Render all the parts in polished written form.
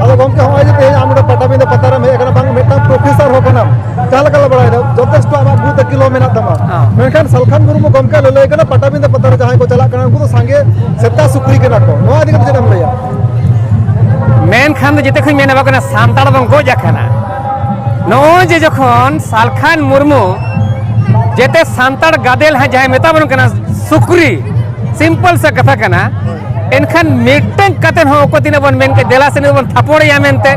अब गमके हम आज ते आम पटाबिंद पतारे में एकना बांग मेटा प्रोफेसर हो कना जाल कला बड़ा है जथेष्ट आमा बुत किलो मेना तमा मेनखान सलखान मुर्मू गमके लय कना पटाबिंद पतारे जहां को चला कना उनको तो संगे सेता सुक्री कना को नोआ दिगत जेनम लया मेनखान जेते खै मेना बाकना सानताड़ बन गोज आखना नो जे जखन सलखान मुर्मू जेते सानताड़ गादेल है जहां मेता बन कना सुक्री सिंपल से कथा कना एनखान मिटन कतेन हो को तिना बन मेन के देला से बन थापोड़या मेनते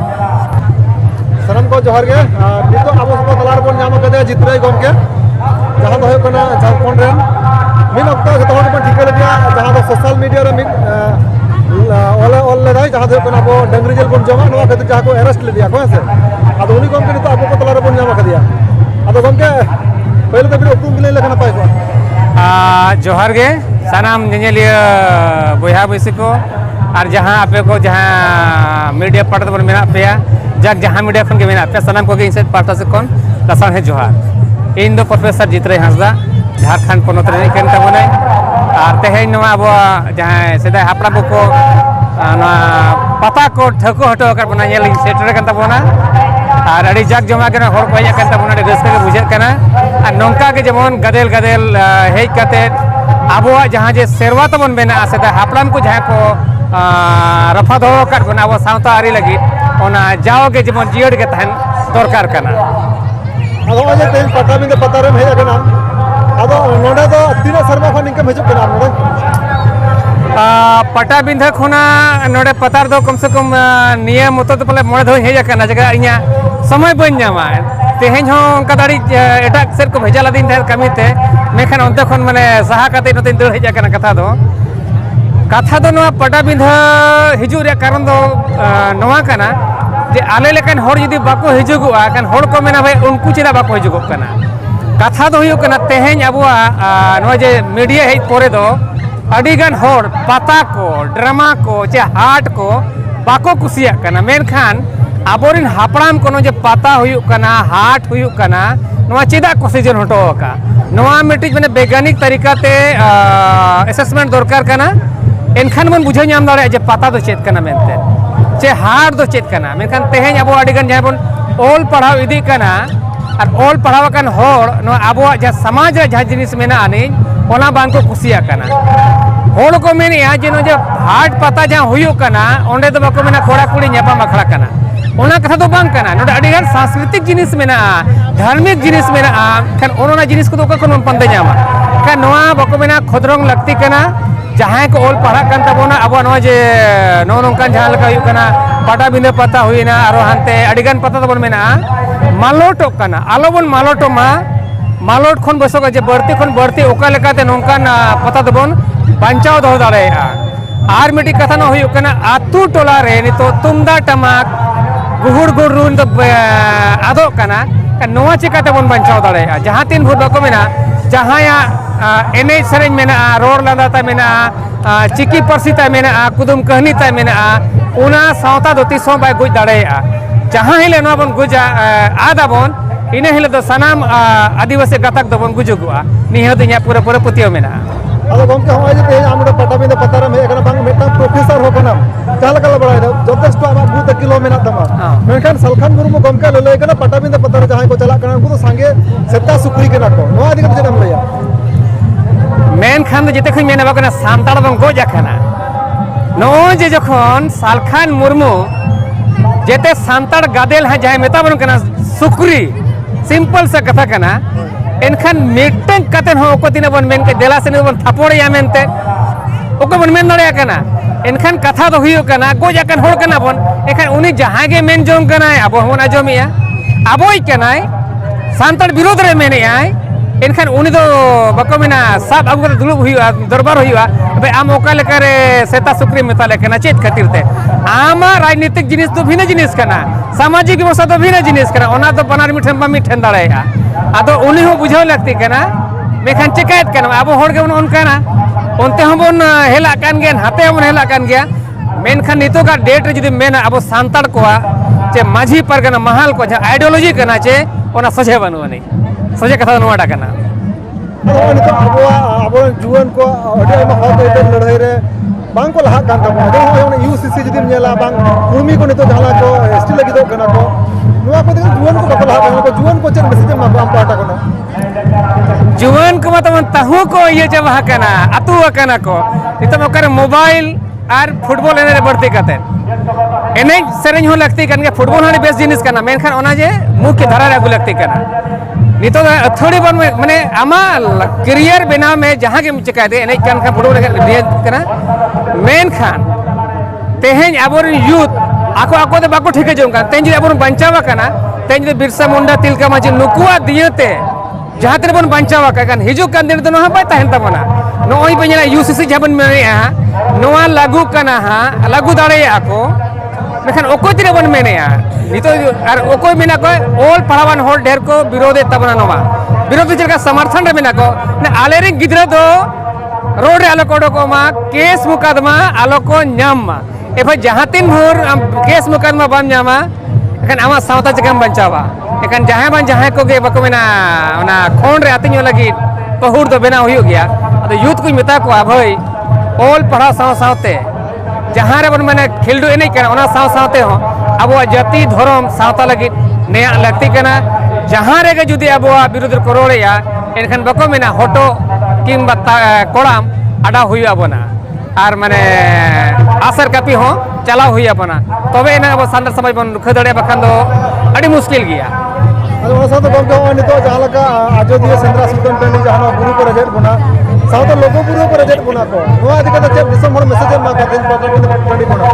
सनम को जोहर गे नितो आबो सब तलार बन नाम कदे जितराय गमके जहां हो कना झारखंड रेन मिन अक्तो जतो हन बन ठिका लगिया जहां दो सोशल मीडिया रे मिन ऑल ले दाई जहां दो कना बो डंगरी जेल बन जमा नवा कते जहां को अरेस्ट ले दिया को से आदो उनी गमके नितो आबो को तलार बन नाम कदिया आदो गमके पहले तो फिर उकुम मिले लगना पाए को जोहर गे सानाम नेलिया बोहा बैसी को और जहाँ आपे को जहाँ मीडिया पार्ट बन मेना पेया जग जहाँ मीडिया खन के मेना पे सानाम को इन पार्टा से कौन लसान है जोहार इन दो प्रोफेसर जितरे हंसदा झारखंड पनत रे केन तबने और तेहेन नवा अब जहाँ सेदा हापड़ा को पता को ठको हटो कर बना नेल सेटर कन तबना और अड़ी जग जमा के हर को हेज कन तबना रस्का के बुझे कना और नौका के जेमन गदेल गदेल हेज कते आबोआ जहाँ जे सेरवा तबन बेना सेदा हापड़ाम को जहाँ को रफा दो कर बना अब सावता आरी लगी ओना जाओ के जेमन जियड़ के तहन दरकार कना आदो आज ते पटाबिंद पतारे में हेज कना आदो नोडे दो तीना शर्मा खन इनके हिजुग कना नोडे पटाबिंद खुना नोडे पतार दो कम से कम नियम मत तो पले मोड़े दो हेज कना जगह इया समय बन जामा तेहेन हो का दाड़ी एटा सेट को भेजा लदिन थे कमीते मेखान अंत खन माने सहा काते नते दर हेज कना कथा दो नवा पटाबिंद हिजु रे कारण दो नवा कना जे आले लेकन हर यदि बाको हिजुगुआ कान हर को मेना भाई उनको चेदा बाको हिजुगो कना कथा दो हुयो कना तेहेन अबुआ नवा जे मीडिया हेज पोरे दो अडिगान हर पता को ड्रामा को चे हाट को बाको कुसिया कना मेनखान आबोरिन हापड़ाम कोनो जे पता हुयो कना हाट हुयो कना नवा चेदा को सीजन हटो का नवा मिटिज माने वैज्ञानिक तरीका ते असेसमेंट दरकार कना एनखान मन बुझे नाम दाड़े जे पता दो चेत कना मेनते चे हाट दो चेत कना मेनखान तेहेन अबो अडिगान जहां बन ऑल पढ़ाव इदी कना और ऑल पढ़ाव कन हर नवा अबो जे समाज रे जहां जिनिस मेना आनी ओना बांग को कुसिया कना हर को मेनिया जे नो जे हाट पता जहां हुयो कना ओंडे दो बाको मेना कोड़ा कुड़ी न्यापा मखड़ा कना ओना कथा दो बांग कना नोडे अडिगान सांस्कृतिक जिनिस मेना धार्मिक जिनिस मेना खान ओना जिनिस को तो कोन पंदे न्यामा खान नोआ बाको मेना खदरंग लगती कना जहां को ऑल पढ़ा कन तबोना अब नोआ जे नो नोंकान जहां लगा हुयो कना पटाबिंद पता हुइना आरो हानते अडिगान पता तबन मेना मालोटो कना आलोबन मालोटो मा मालोट खन बसो जे बढ़ती खन बढ़ती ओका लेकाते नोंकान पता तबन बंचाव दो दाड़े आर मिटी कथा न हुयो कना आतु टोला रे नितो तुमदा टमाक गुहुड़ गुरुन तो आदो कना नोआ चिकाते बन बंचाव दाड़े जहां तीन भूत बको मेना जहां एने सरें मेना रोड लादाता मेना चिकी परसिता मेना कुदुम कहनीता मेना उना सावता दो तीसों बाय गुज दाड़े जहां हिले नोआ बन गुजा आदा बन इने हिले दो सनाम आदिवासी गतक दो बन गुजुगुआ निहे दो nya पूरा पूरा पुतियो मेना आदो गमके हम आज ते आम पटाबिंद पतारे में एकना बांग मेटा प्रोफेसर हो कना जाल कला बड़ा है जथेष्ट आमा बुत किलो मेना तमा मेनखान सलखान मुर्मू गमके लय कना पटाबिंद पतारे जहां को चला कना उनको तो संगे सेता सुक्री कना को नोआ दिगत जेनम लया मेनखान जेते खै मेना बाकना सानताड़ बन गोज आखना नो जे जखन सलखान मुर्मू जेते सानताड़ गादेल है जहां मेता बन कना सुक्री सिंपल से कथा कना एनखान मिटन कतेन हो को तिना बन मेन के देला से बन थापोड़या मेनते ओको बन मेन दड़या कना एनखान कथा दो हुयो कना गोज आकन हर कना बन एखान उनी जहां गे मेन जोंग कना अब होना जमिया अबोई कना सानताड़ विरोध रे मेने आय एनखान उनी दो बको मेना सब अगु दुलुब हुआ दरबार हुआ भाई आम ओका लेकारे सेता सुक्री मेताले कना चेत खातिर ते आमा राजनीतिक जिनिस तो भिन्न जिनिस कना सामाजिक व्यवस्था तो भिन्न जिनिस कना ओना तो बनार मिठन बा मिठन दाड़ेया आदो उनी हो बुझाव लगती कना मेखान चिकायत कना अब हर के उन कना उनते हम बन हेला कान गया हाते हम हेला कान गया मेनखान नितो का डेट रे जदी मेना अब सानताड़ कोआ चे माझी परगना महाल को आइडियोलॉजी कना चे ओना सजे बनवनी सजे कथा नोडा कना अब जुआन को लड़ाई रे bang ko lahat kan tamu do hoy UCC judim nyela bang kumi ko nito jahala ko ST lagi do kana ko nuwa ko dengan juan ko bako lahat ko juan ko chen message ma am pata kono जुआन को मतलब तहु को ये जब हकना अतु हकना को इतना मकर mobile और फुटबॉल एने बढ़ती करते एने सेरेंज हो लगती करने के फुटबॉल हमारी बेस्ट जिनिस करना मेनखान ओना जे मुख्य धारा रे अगु लगती करना नितो थोड़ी बन माने आमा करियर बिना में जहां के चिका दे एने कान का फुटबॉल लिए करना मेनखान तेहेन आबोर यूथ आको आको दे बाको ठिके जों का तेन जे आबोर बंचावा करना तेन जे बिरसा मुंडा तिलका माजी नुकुआ दियते जहाँ तेरे बन बंचावा kan hijau kan दिन तो नहा पाता है तबना नोई पेnyana UCC jaban menea noa lagu kana ha lagu dare ako mekan okoi tire bon menea nito ar okoi mena ko all palawan hol der ko birode tabana nova birode jerka समर्थन रे mena ko ne alere gidra do road re aloko ko ma case mukadma aloko nyam ma efa jahan tin hor case mukadma bam nyama kan ama sauta jagam bancawa एकान जहाँ बन जहाँ को गे बको मेना ओना खोन रे आतिन लगी पहुर दो बेना हुई गया तो यूथ को मिता को भाई ऑल पढ़ा साव सावते जहाँ रे बन मैंने खेलडू एने करना ओना साव सावते हो अब जाति धर्म सावता लगी नया लगती करना जहाँ रे जुदी अब विरुद्ध करोड़े या एनखान बको मेना होटो किंबा कोड़ाम आडा हुई अबना और माने आसर कापी हो चलाव हुई अपना तबे ना अब सान्तार समाज बन खदड़े बखान दो अड़ी मुश्किल गया ಅದು ಹೊಸದು ಬಂದು ನಿಂತು ಜಾಲಕ ಅಜೋದಿಯ ಸಂದ್ರ ಸುಲ್ತಾನ್ ಟೆಂಡಿ ಜಹಾನ ಗುರು पर जेट बना साउथ लोगो गुरु पर जेट बना को नो अधिकता चेप दिसम हर मैसेज मा का दिन पकड़ टेंडी बना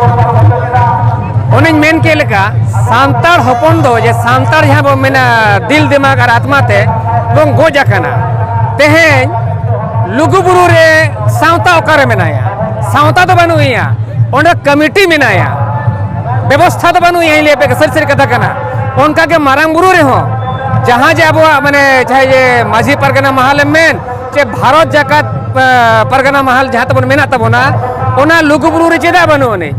ओनिन मेन के लेका सांतार हपन दो जे सांतार यहाँ बो मेना दिल दिमाग और आत्मा ते बंग गोजा कना तेहेन लुगु बुरु रे सावता ओकारे मेनाया सावता तो बनुया ओंडा कमिटी मेनाया व्यवस्था तो बनुया इले पे सर सर कथा कना उनका के मारांग बुरु रे हो जहाँ जे अब माने चाहे ये माझी परगना महल मेन चे भारत जाकात परगना महल जहाँ तब मेना तब ना ओना लुगु बुरु रे चेदा बनोने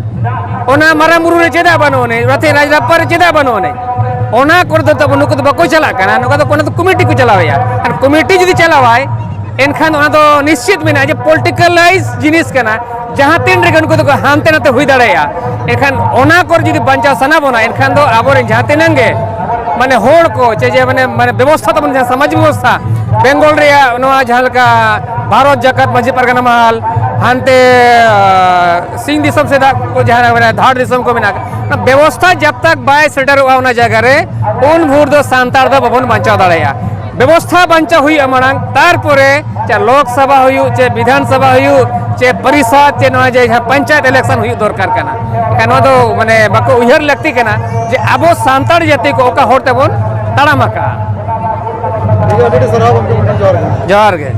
ओना मारांग बुरु रे चेदा बनोने रथे राजरापर चेदा बनोने ओना कर दो तब नुको तो बको चला कना नुको तो कोना तो कमिटी को चलावया और कमिटी जदी चलावाय एनखान ओना तो निश्चित मेना जे पॉलिटिकलाइज जिनिस कना जहाँ तीन रे उनको तो हानते नाते हुई दाड़ेया एखान ओना कर जदी बंचा सना बना एनखान दो आबोरे जहाँ तीनंगे माने होड़ को जे माने माने व्यवस्था तो माने समाज व्यवस्था बेंगल रे नोआ जहाँ का भारत जाकात माझी परगना महल हानते सिंह दिसम से को जहाँ माने धाड़ दिसम को मेना व्यवस्था जब तक बाय सेटर ओना जगह रे उन भूर दो सांतार दो भवन बंचा दाड़ेया व्यवस्था बंचा हुई अमरांग तारपरे चे लोकसभा हुई चे विधानसभा हुई चे परिषद चे नोआ जे पंचायत इलेक्शन हुई दरकार कना कनो दो माने बाको उहर लगती कना जे आबो सांतार जाति को ओका होरते बोन ताड़ामाका ठीक है बेटे सराब हमके जोर जोहार गे